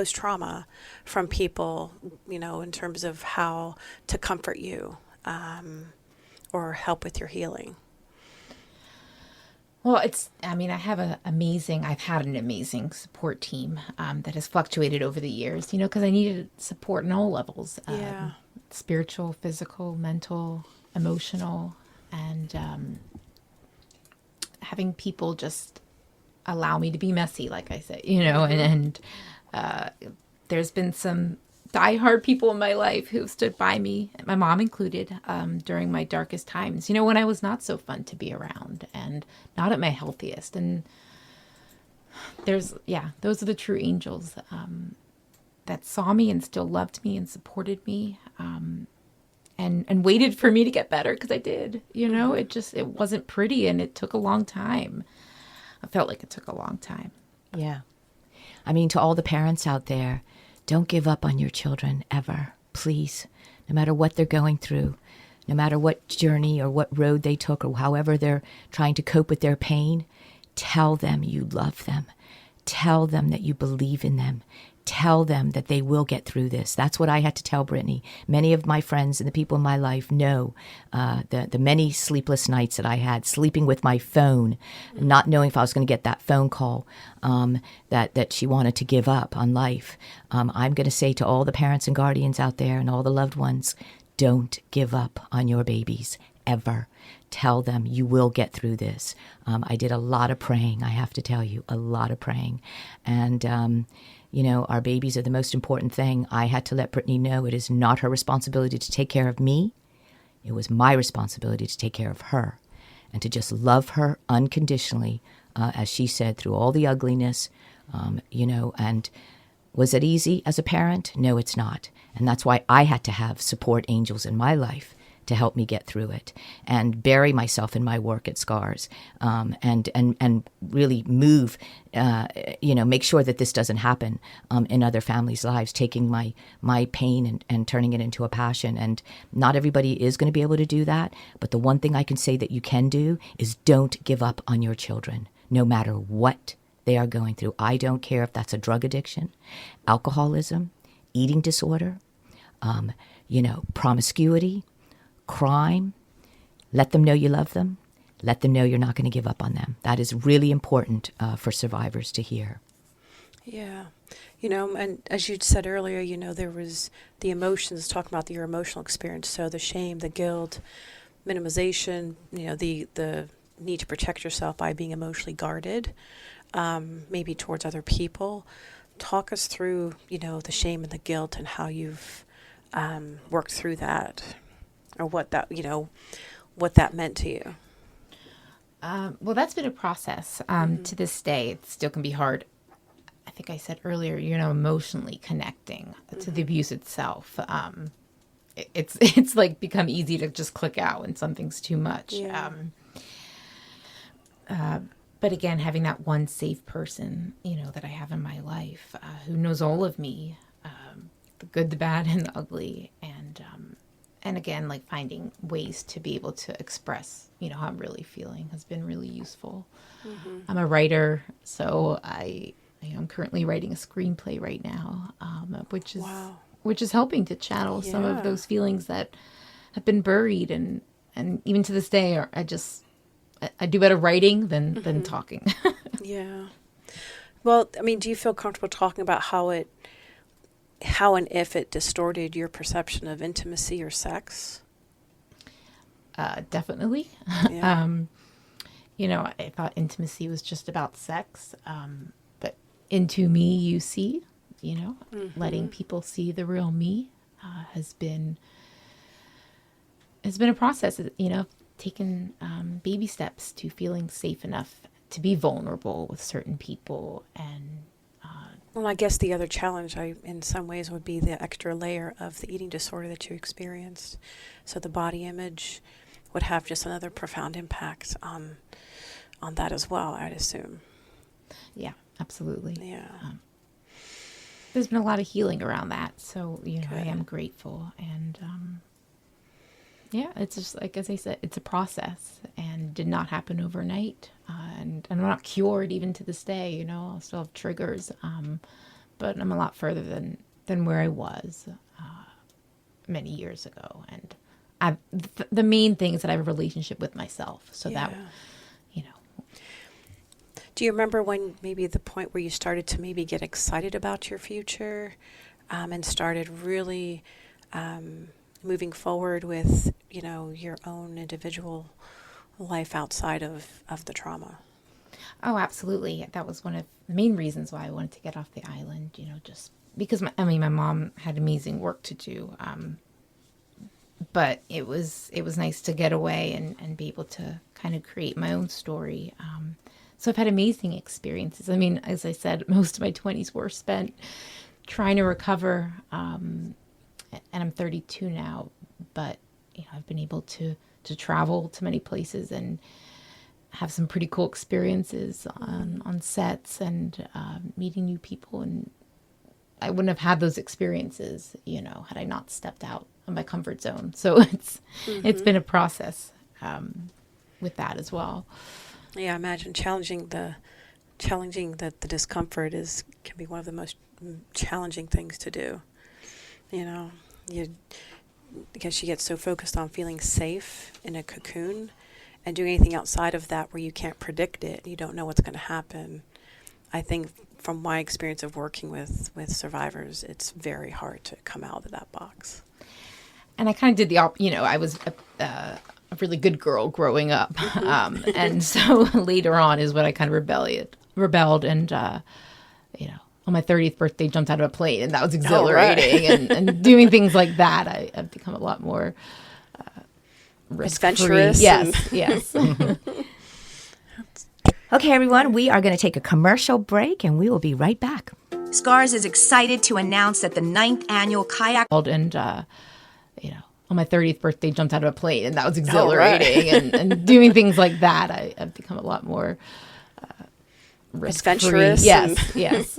S3: trauma from people, in terms of how to comfort you, or help with your healing.
S4: Well, I've had an amazing support team that has fluctuated over the years, because I needed support on all levels. Spiritual, physical, mental, emotional, and having people just allow me to be messy, like I said, and there's been some diehard people in my life who've stood by me, my mom included, during my darkest times, when I was not so fun to be around and not at my healthiest. And those are the true angels that saw me and still loved me and supported me, and waited for me to get better, because I did. It wasn't pretty, and it took a long time. I felt like it took a long time.
S2: Yeah. I mean, to all the parents out there, don't give up on your children ever, please. No matter what they're going through, no matter what journey or what road they took, or however they're trying to cope with their pain, tell them you love them. Tell them that you believe in them. Tell them that they will get through this. That's what I had to tell Brittany. Many of my friends and the people in my life know the many sleepless nights that I had, sleeping with my phone, not knowing if I was going to get that phone call that she wanted to give up on life. I'm going to say to all the parents and guardians out there and all the loved ones, don't give up on your babies, ever. Tell them you will get through this. I did a lot of praying, I have to tell you, a lot of praying. And our babies are the most important thing. I had to let Brittany know it is not her responsibility to take care of me. It was my responsibility to take care of her and to just love her unconditionally, as she said, through all the ugliness, and was it easy as a parent? No, it's not. And that's why I had to have support angels in my life to help me get through it and bury myself in my work at SCARS, and really move, make sure that this doesn't happen in other families' lives, taking my pain and turning it into a passion. And not everybody is going to be able to do that. But the one thing I can say that you can do is don't give up on your children. no matter what they are going through. I don't care if that's a drug addiction, alcoholism, eating disorder, promiscuity, crime. Let them know you love them. Let them know you're not going to give up on them. That is really important for survivors to hear.
S3: Yeah. And as you said earlier, there was the emotions, talking about your emotional experience. So the shame, the guilt, minimization, the need to protect yourself by being emotionally guarded, maybe towards other people. Talk us through, the shame and the guilt and how you've worked through that, or what that meant to you.
S4: Well, that's been a process. To this day, it still can be hard. I think I said earlier, emotionally connecting to the abuse itself. It's like become easy to just click out when something's too much.
S3: Yeah.
S4: But again, having that one safe person, that I have in my life, who knows all of me, the good, the bad, and the ugly, and again, like finding ways to be able to express, how I'm really feeling has been really useful. Mm-hmm. I'm a writer, so I'm currently writing a screenplay right now, which is helping to channel some of those feelings that have been buried, and even to this day, I do better writing than talking.
S3: Yeah. Well, do you feel comfortable talking about how and if it distorted your perception of intimacy or sex?
S4: Definitely.
S3: Yeah.
S4: I thought intimacy was just about sex, but into me, you see, letting people see the real me has been a process, taken baby steps to feeling safe enough to be vulnerable with certain people. And
S3: well, I guess the other challenge in some ways would be the extra layer of the eating disorder that you experienced. So the body image would have just another profound impact on that as well, I'd assume.
S4: Yeah, absolutely.
S3: Yeah.
S4: There's been a lot of healing around that, so
S3: Good.
S4: I am grateful. And it's just like, as I said, it's a process and did not happen overnight. And I'm not cured even to this day. I still have triggers, but I'm a lot further than where I was many years ago. And the main thing is that I have a relationship with myself, so that.
S3: Do you remember when maybe the point where you started to maybe get excited about your future, and started really moving forward with, your own individual life outside of the trauma?
S4: Oh, absolutely. That was one of the main reasons why I wanted to get off the island, just because my mom had amazing work to do. But it was nice to get away and be able to kind of create my own story. So I've had amazing experiences. As I said, most of my 20s were spent trying to recover. And I'm 32 now, but I've been able to travel to many places and have some pretty cool experiences on sets and meeting new people. And I wouldn't have had those experiences, had I not stepped out of my comfort zone. So it's been a process with that as well.
S3: Yeah, I imagine challenging the discomfort can be one of the most challenging things to do. Because you get so focused on feeling safe in a cocoon, and doing anything outside of that where you can't predict it, you don't know what's going to happen. I think from my experience of working with survivors, it's very hard to come out of that box. And
S4: I kind of did I was a really good girl growing up. And so later on is when I kind of rebelled and, on my 30th birthday, jumped out of a plane, and that was exhilarating.
S3: Right.
S4: and doing things like that, I've become a lot more risk-free.
S3: Adventurous.
S4: Yes.
S2: Okay, everyone, we are going to take a commercial break, and we will be right back.
S5: SCARS is excited to announce that the 9th annual kayak
S4: and on my 30th birthday, jumped out of a plane, and that was exhilarating. and doing things like that, I've become a lot more risk-free.
S3: Adventurous.
S4: Yes.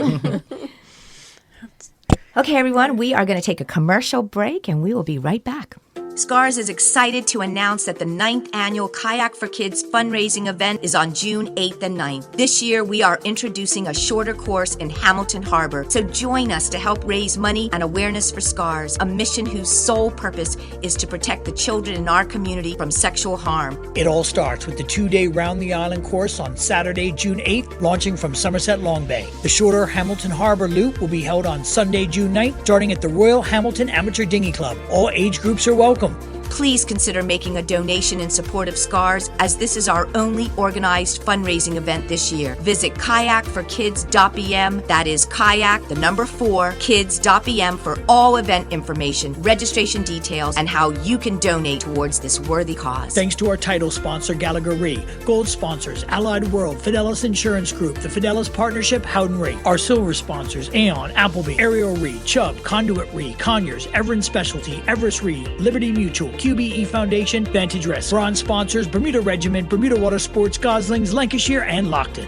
S2: Okay, everyone, we are going to take a commercial break, and we will be right back.
S5: SCARS is excited to announce that the 9th annual Kayak for Kids fundraising event is on June 8th and 9th. This year, we are introducing a shorter course in Hamilton Harbor. So join us to help raise money and awareness for SCARS, a mission whose sole purpose is to protect the children in our community from sexual harm.
S6: It all starts with the 2-day Round the Island course on Saturday, June 8th, launching from Somerset Long Bay. The shorter Hamilton Harbor Loop will be held on Sunday, June 9th, starting at the Royal Hamilton Amateur Dinghy Club. All age groups are welcome.
S5: Please consider making a donation in support of SCARS, as this is our only organized fundraising event this year. Visit kayakforkids.bm, that is kayak, the number 4, kids.bm for all event information, registration details, and how you can donate towards this worthy cause.
S6: Thanks to our title sponsor, Gallagher Re, gold sponsors, Allied World, Fidelis Insurance Group, the Fidelis Partnership, Howden Re, our silver sponsors, Aon, Appleby, Ariel Re, Chubb, Conduit Re, Conyers, Everin Specialty, Everest Re, Liberty Mutual, QBE Foundation, Vantage Rest. Bronze sponsors, Bermuda Regiment, Bermuda Water Sports, Goslings, Lancashire, and Lockton.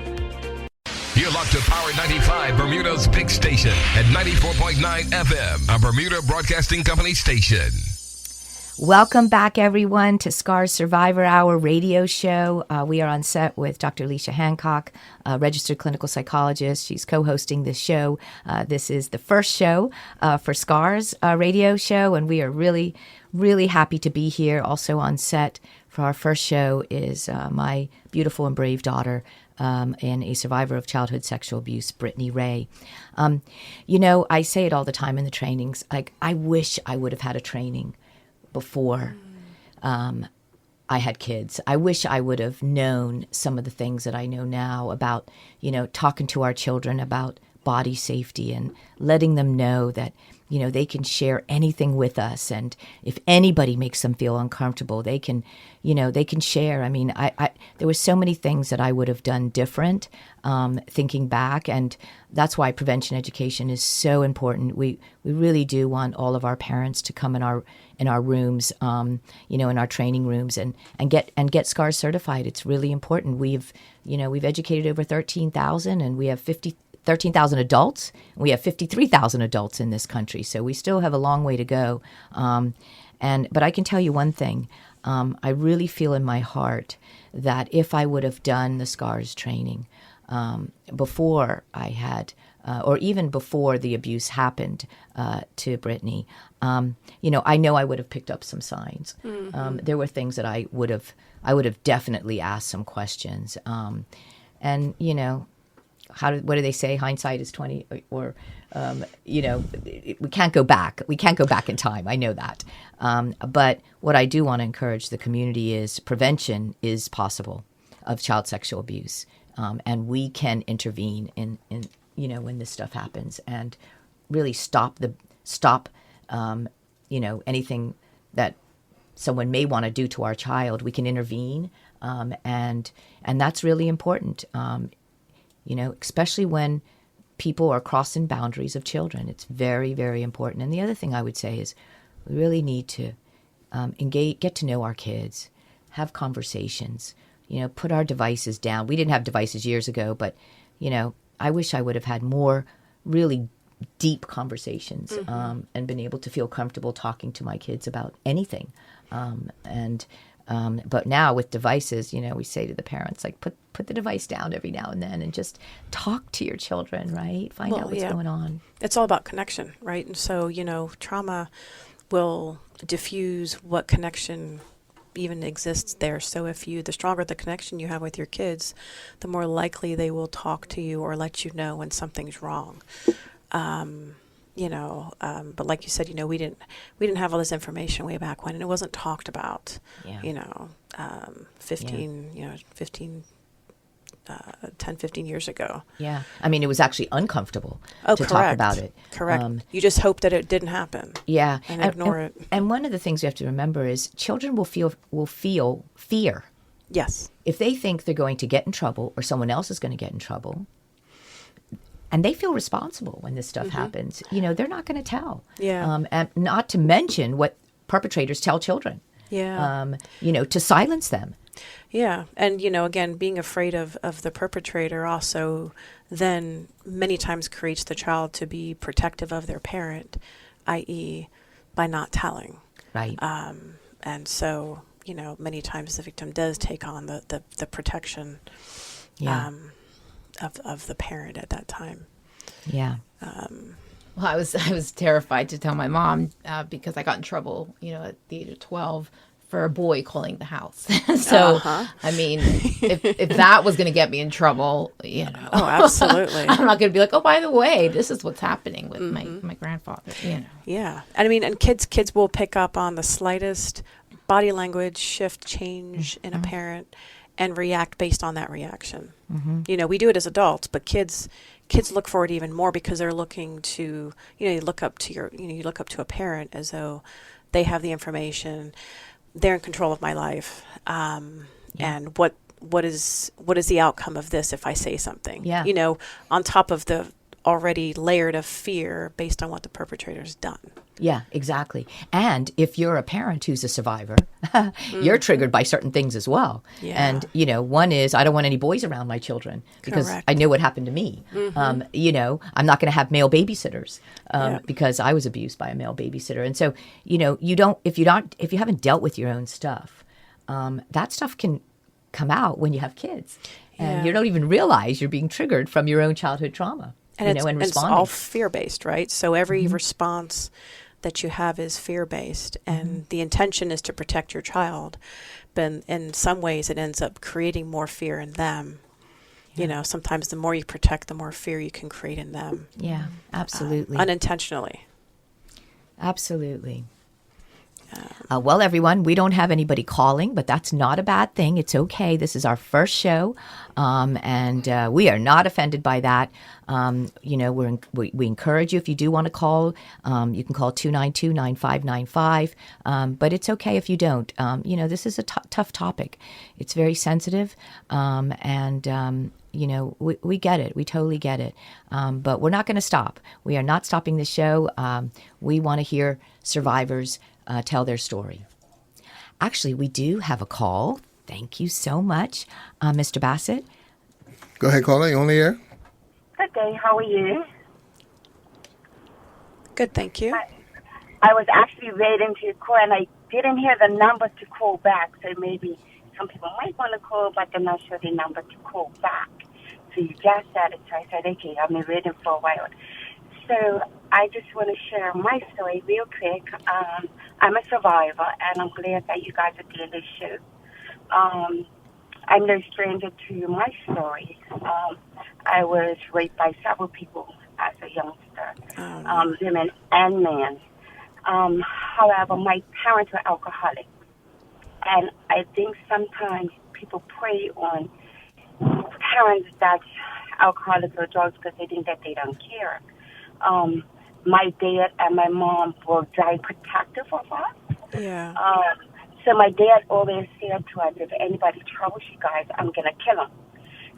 S7: You're locked to Power 95, Bermuda's big station at 94.9 FM, a Bermuda Broadcasting Company station.
S2: Welcome back, everyone, to SCARS Survivor Hour radio show. We are on set with Dr. Alicia Hancock, a registered clinical psychologist. She's co-hosting this show. This is the first show for SCARS radio show, and we are really happy to be here. Also on set for our first show is my beautiful and brave daughter, and a survivor of childhood sexual abuse, Brittany Ray. I say it all the time in the trainings, like, I wish I would have had a training before I had kids. I wish I would have known some of the things that I know now about, talking to our children about body safety and letting them know that, they can share anything with us. And if anybody makes them feel uncomfortable, they can share. I mean, there were so many things that I would have done different, thinking back. And that's why prevention education is so important. We really do want all of our parents to come in our rooms, in our training rooms and get SCARS certified. It's really important. We've educated over 13,000, and we have 13,000 adults. We have 53,000 adults in this country, so we still have a long way to go. But I can tell you one thing. I really feel in my heart that if I would have done the SCARS training before I had, or even before the abuse happened to Brittany, I know I would have picked up some signs. Mm-hmm. There were things that I would have definitely asked some questions. What do they say? Hindsight is 20, or we can't go back. We can't go back in time. I know that. But what I do want to encourage the community is prevention is possible of child sexual abuse, and we can intervene in when this stuff happens and really stop anything that someone may want to do to our child. We can intervene, and that's really important. Especially when people are crossing boundaries of children. It's very, very important. And the other thing I would say is we really need to get to know our kids, have conversations, put our devices down. We didn't have devices years ago, but, I wish I would have had more really deep conversations, mm-hmm. And been able to feel comfortable talking to my kids about anything. But now with devices, we say to the parents, like, put the device down every now and then and just talk to your children, right? Find out what's going on.
S3: It's all about connection, right? And so, trauma will diffuse what connection even exists there. So the stronger the connection you have with your kids, the more likely they will talk to you or let you know when something's wrong. But like you said, we didn't have all this information way back when, and it wasn't talked about. Yeah. 10, 15 years ago.
S2: Yeah. I mean, it was actually uncomfortable to talk about it.
S3: Correct. You just hope that it didn't happen.
S2: Yeah.
S3: And ignore it.
S2: And one of the things you have to remember is children will feel fear.
S3: Yes.
S2: If they think they're going to get in trouble or someone else is going to get in trouble, and they feel responsible when this stuff mm-hmm. happens, they're not going to tell.
S3: Yeah.
S2: And not to mention what perpetrators tell children.
S3: Yeah.
S2: To silence them.
S3: Yeah. And, again, being afraid of the perpetrator also then many times creates the child to be protective of their parent, i.e. by not telling.
S2: Right.
S3: And so, many times the victim does take on the protection of the parent at that time.
S2: Yeah.
S4: Well, I was terrified to tell my mom because I got in trouble, at the age of 12 for a boy calling the house. So, I mean, if that was going to get me in trouble,
S3: Oh, absolutely.
S4: I'm not going to be like, oh, by the way, this is what's happening with my grandfather.
S3: Yeah, and kids will pick up on the slightest body language shift, change in a parent, and react based on that reaction. We do it as adults, but kids look for it even more because they're looking to, you look up to a parent as though they have the information, they're in control of my life, and what is the outcome of this if I say something?
S2: Yeah.
S3: On top of the already layered of fear based on what the perpetrator's done.
S2: Yeah, exactly. And if you're a parent who's a survivor, you're triggered by certain things as well.
S3: Yeah.
S2: And, one is I don't want any boys around my children because
S3: Correct.
S2: I know what happened to me. I'm not going to have male babysitters because I was abused by a male babysitter. And so, if you haven't dealt with your own stuff, that stuff can come out when you have kids. And you don't even realize you're being triggered from your own childhood trauma. And
S3: it's all fear-based, right? So every response that you have is fear-based, and the intention is to protect your child. But in some ways, it ends up creating more fear in them. Sometimes the more you protect, the more fear you can create in them.
S2: Yeah, absolutely.
S3: Unintentionally.
S2: Absolutely. Well, everyone, we don't have anybody calling, but that's not a bad thing. It's okay. This is our first show, and we are not offended by that. We encourage you, if you do want to call, you can call 292-9595, but it's okay if you don't. This is a tough topic. It's very sensitive, and we get it. We totally get it. But we're not going to stop. We are not stopping the show. We want to hear survivors tell their story. Actually, we do have a call. Thank you so much, Mr. Bassett.
S8: Go ahead, caller. You on the air?
S9: Good day. How are you?
S3: Good, thank you.
S9: I was actually waiting to call, and I didn't hear the number to call back, so maybe some people might want to call, but they're not sure the number to call back. So you just said it, so I said, okay, I've been waiting for a while. So I just want to share my story real quick. I'm a survivor, and I'm glad that you guys are doing this show. I'm no stranger to my story. I was raped by several people as a youngster, women and men. However, my parents were alcoholics, and I think sometimes people prey on parents that's alcoholics or drugs because they think that they don't care. My dad and my mom were very protective of us.
S3: Yeah.
S9: So my dad always said to us, if anybody troubles you guys, I'm going to kill them.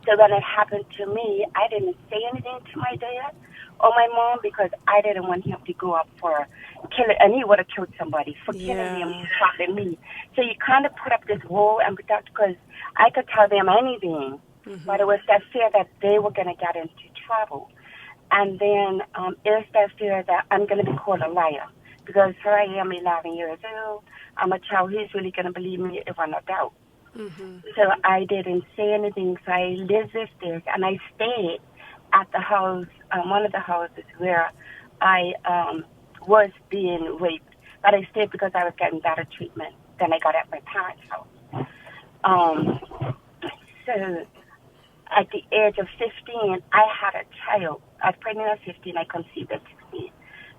S9: So when it happened to me, I didn't say anything to my dad or my mom because I didn't want him to go up for killing, and he would have killed somebody for killing me and trapping me. So you kind of put up this wall and protect, because I could tell them anything, but it was that fear that they were going to get into trouble. And then it's that fear that I'm going to be called a liar, because here I am, 11 years old. I'm a child who's really going to believe me if I'm an adult. So I didn't say anything. So I lived with this, and I stayed at the house, one of the houses where I was being raped. But I stayed because I was getting better treatment than I got at my parents' house. So at the age of 15, I had a child. I was pregnant at 15. I conceived at 16.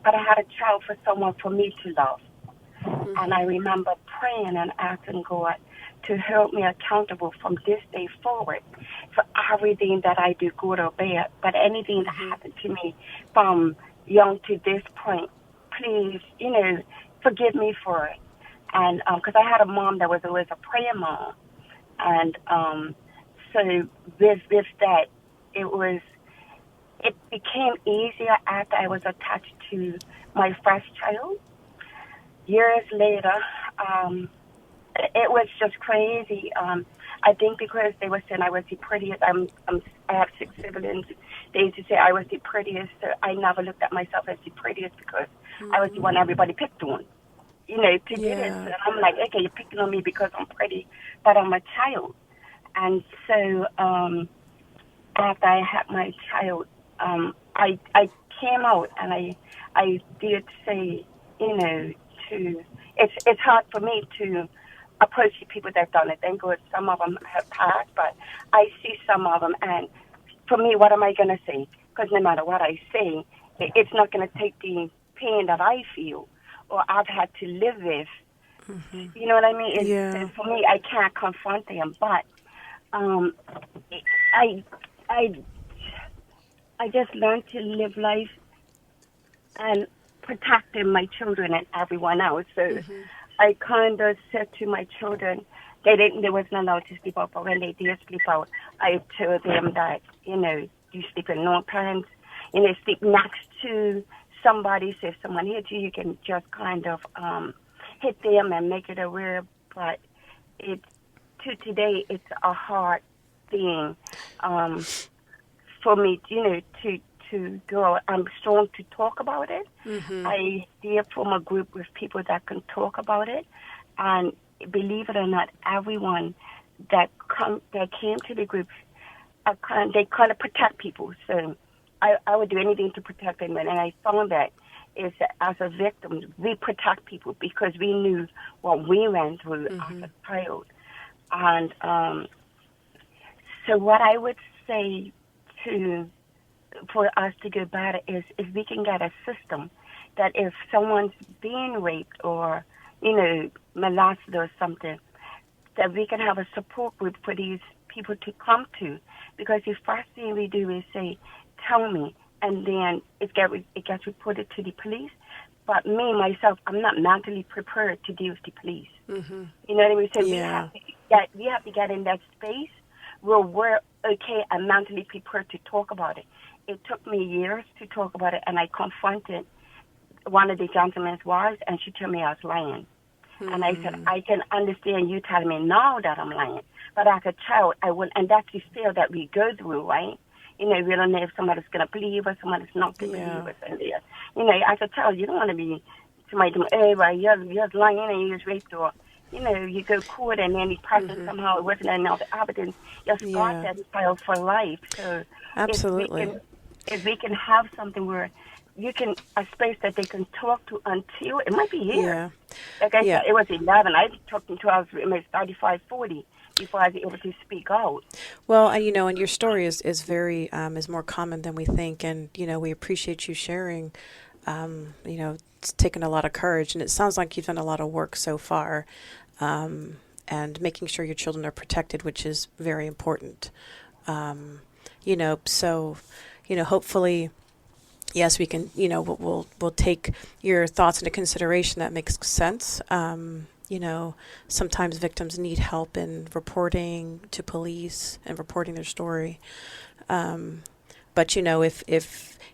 S9: But I had a child for someone for me to love. And I remember praying and asking God to hold me accountable from this day forward for everything that I do, good or bad. But anything that happened to me from young to this point, please, forgive me for it. And because I had a mom that was always a prayer mom. And so with that, it became easier after I was attached to my first child. Years later, it was just crazy. I think because they were saying I was the prettiest. I have 6 siblings. They used to say I was the prettiest. So I never looked at myself as the prettiest because I was the one everybody picked on. to do this. And I'm like, okay, you're picking on me because I'm pretty, but I'm a child. And so after I had my child, I came out and I did say, it's hard for me to approach the people that done it. Thank God some of them have passed, but I see some of them, and for me, what am I going to say? Because no matter what I say, it's not going to take the pain that I feel or I've had to live with. Mm-hmm. You know what I mean? For me, I can't confront them, but I just learned to live life and protecting my children and everyone else. So I kind of said to my children, they wasn't allowed to sleep out, but when they did sleep out, I told them that, you sleep in no pants, sleep next to somebody. So if someone hit you, you can just kind of hit them and make it aware. But today, it's a hard thing for me, to go. I'm strong to talk about it. Mm-hmm. I did form a group with people that can talk about it, and believe it or not, everyone that came to the group, they kind of protect people. So I would do anything to protect them, and I found that is that as a victim, we protect people because we knew what we went through as a child. And so what I would say for us to go better is if we can get a system that if someone's being raped or, molested or something, that we can have a support group for these people to come to. Because the first thing we do is say, tell me, and then it gets reported to the police. But me, myself, I'm not mentally prepared to deal with the police. Mm-hmm. You know what I mean? So we have to get in that space where we're okay and mentally prepared to talk about it. It took me years to talk about it, and I confronted one of the gentlemen's wives, and she told me I was lying. Mm-hmm. And I said, I can understand you telling me now that I'm lying, but as a child, I wouldn't. And that's the fear that we go through, right? We don't know if somebody's going to believe us, somebody's not going to believe us. And as a child, you don't want to be somebody doing, hey, well, you're lying and you was raped, or, you go court and then the person somehow it wasn't enough evidence. You're scarred that child for life. So
S3: absolutely.
S9: If we can have something where you can, a space that they can talk to until, it might be here. Yeah. Like I said, it was 11. I talked until I was 35, 40 before I was able to speak out.
S3: Well, and your story is very, is more common than we think. And, we appreciate you sharing. It's taken a lot of courage, and it sounds like you've done a lot of work so far, and making sure your children are protected, which is very important. Hopefully, yes, we can, we'll take your thoughts into consideration. That makes sense. Sometimes victims need help in reporting to police and reporting their story. But,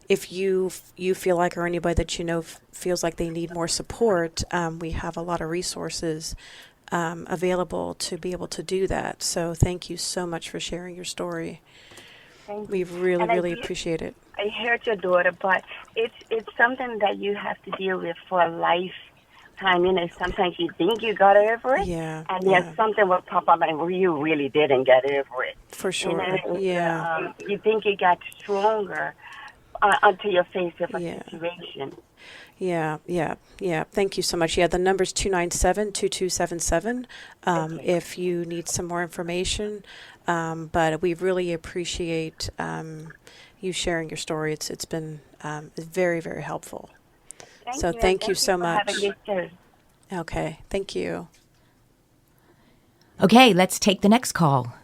S3: if you feel like, or anybody that feels like they need more support, we have a lot of resources available to be able to do that. So thank you so much for sharing your story. We really appreciate it.
S9: I heard your daughter, but it's something that you have to deal with for a lifetime. Sometimes you think you got over it, and then something will pop up and you really didn't get over it.
S3: For sure,
S9: you think you got stronger until you're faced with a situation.
S3: Yeah. Thank you so much. Yeah, the number's 297-2277 if you need some more information. But we really appreciate you sharing your story. It's been very, very helpful. Thank you so much. Okay, thank you.
S2: Okay, let's take the next call.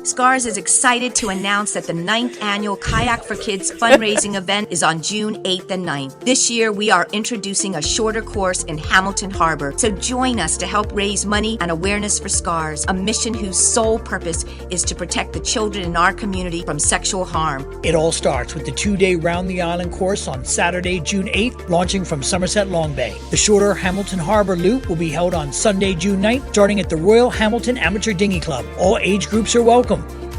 S5: SCARS is excited to announce that the 9th annual Kayak for Kids fundraising event is on June 8th and 9th. This year, we are introducing a shorter course in Hamilton Harbor. So join us to help raise money and awareness for SCARS, a mission whose sole purpose is to protect the children in our community from sexual harm.
S6: It all starts with the 2-day Round the Island course on Saturday, June 8th, launching from Somerset Long Bay. The shorter Hamilton Harbor Loop will be held on Sunday, June 9th, starting at the Royal Hamilton Amateur Dinghy Club. All age groups are welcome.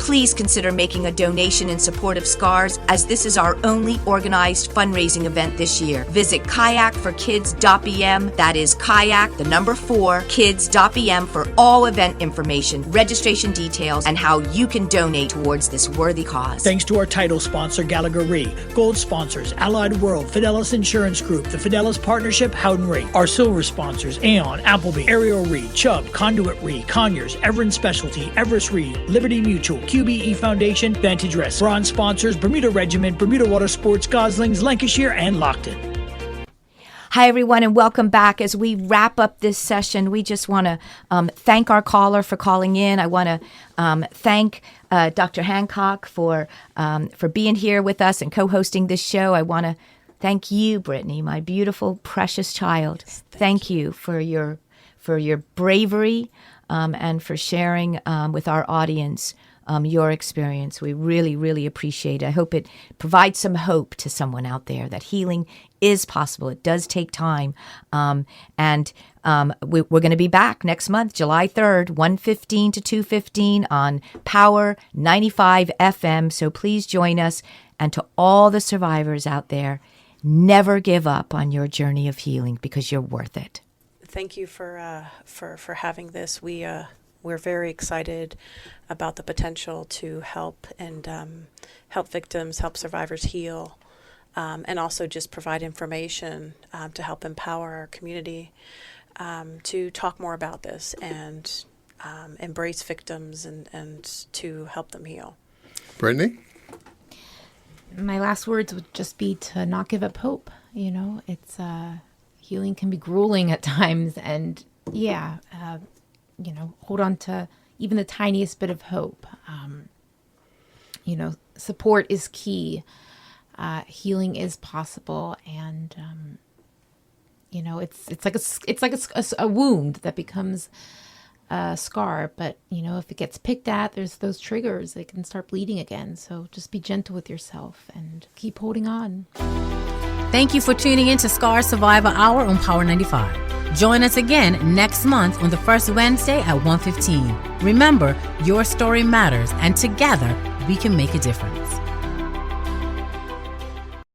S5: please consider making a donation in support of SCARS, as this is our only organized fundraising event this year. Visit kayakforkids.bm, that is kayak, the number 4, kids.bm for all event information, registration details, and how you can donate towards this worthy cause.
S6: Thanks to our title sponsor, Gallagher Re, gold sponsors, Allied World, Fidelis Insurance Group, the Fidelis Partnership, Howden Re, our silver sponsors, Aon, Appleby, Ariel Re, Chubb, Conduit Re, Conyers, Everin Specialty, Everest Re, Liberty Mutual, QBE Foundation, Vantage Rest. Bronze sponsors, Bermuda Regiment, Bermuda Water Sports, Goslings, Lancashire, and Lockton.
S2: Hi, everyone, and welcome back. As we wrap up this session, we just want to thank our caller for calling in. I want to thank Dr. Hancock for being here with us and co-hosting this show. I want to thank you, Brittany, my beautiful, precious child. Thank you for your bravery and for sharing with our audience your experience. We really, really appreciate it. I hope it provides some hope to someone out there that healing is possible. It does take time. We're going to be back next month, July 3rd, 1:15 to 2:15 on Power 95 FM. So please join us. And to all the survivors out there, never give up on your journey of healing, because you're worth it.
S3: Thank you for having this. We're very excited about the potential to help victims, help survivors heal, and also just provide information to help empower our community to talk more about this and embrace victims and to help them heal.
S8: Brittany?
S4: My last words would just be to not give up hope. You know, it's healing can be grueling at times, and hold on to even the tiniest bit of hope. Support is key. Healing is possible, and it's like a wound that becomes a scar. But if it gets picked at, there's those triggers. They can start bleeding again. So just be gentle with yourself and keep holding on.
S1: Thank you for tuning in to Scar Survivor Hour on Power 95. Join us again next month on the first Wednesday at 1:15. Remember, your story matters, and together we can make a difference.